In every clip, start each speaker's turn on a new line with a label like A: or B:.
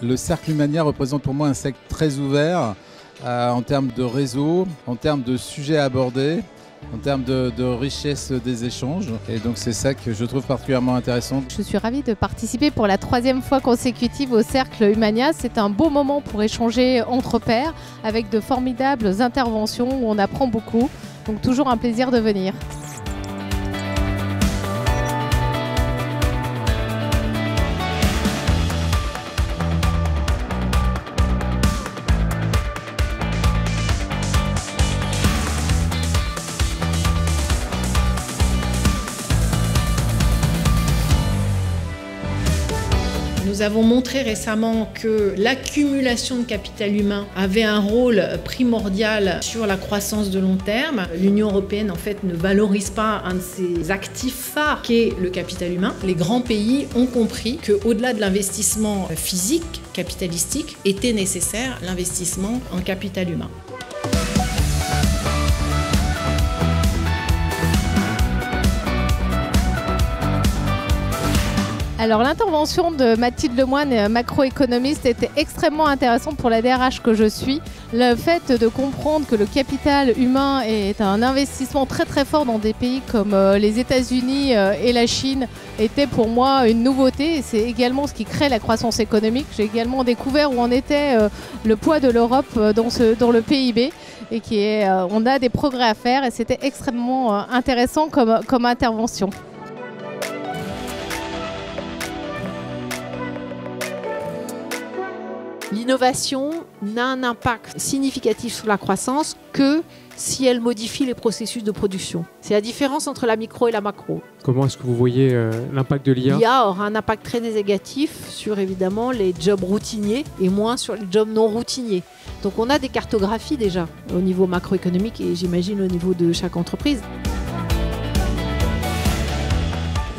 A: Le cercle Humania représente pour moi un cercle très ouvert en termes de réseau, en termes de sujets abordés, en termes de richesse des échanges. Et donc c'est ça que je trouve particulièrement intéressant.
B: Je suis ravie de participer pour la 3e fois consécutive au Cercle Humania. C'est un beau moment pour échanger entre pairs avec de formidables interventions où on apprend beaucoup. Donc toujours un plaisir de venir.
C: Nous avons montré récemment que l'accumulation de capital humain avait un rôle primordial sur la croissance de long terme. L'Union européenne en fait ne valorise pas un de ses actifs phares qu'est le capital humain. Les grands pays ont compris qu'au-delà de l'investissement physique, capitalistique, était nécessaire l'investissement en capital humain.
B: Alors l'intervention de Mathilde Lemoine, macroéconomiste, était extrêmement intéressante pour la DRH que je suis. Le fait de comprendre que le capital humain est un investissement très très fort dans des pays comme les États-Unis et la Chine était pour moi une nouveauté. C'est également ce qui crée la croissance économique. J'ai également découvert où en était le poids de l'Europe dans le PIB et on a des progrès à faire et c'était extrêmement intéressant comme intervention.
D: L'innovation n'a un impact significatif sur la croissance que si elle modifie les processus de production. C'est la différence entre la micro et la macro.
E: Comment est-ce que vous voyez l'impact de l'IA ?
D: L'IA aura un impact très négatif sur évidemment les jobs routiniers et moins sur les jobs non routiniers. Donc on a des cartographies déjà au niveau macroéconomique et j'imagine au niveau de chaque entreprise.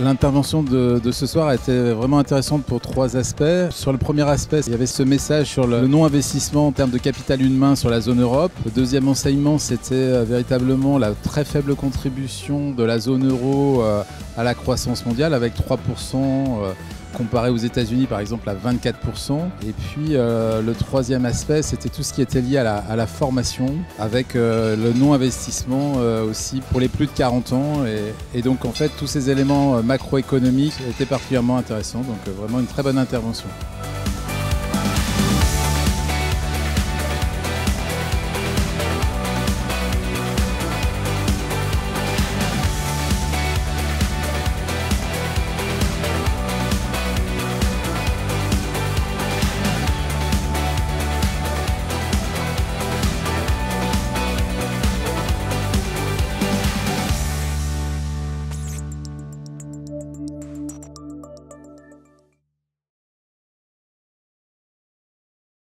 A: L'intervention de ce soir a été vraiment intéressante pour 3 aspects. Sur le premier aspect, il y avait ce message sur le non-investissement en termes de capital humain sur la zone Europe. Le deuxième enseignement, c'était véritablement la très faible contribution de la zone euro à la croissance mondiale, avec 3% comparé aux États-Unis par exemple à 24%. Et puis le troisième aspect, c'était tout ce qui était lié à la formation, avec le non-investissement aussi pour les plus de 40 ans. Et donc en fait, tous ces éléments macroéconomiques étaient particulièrement intéressants. Donc vraiment une très bonne intervention.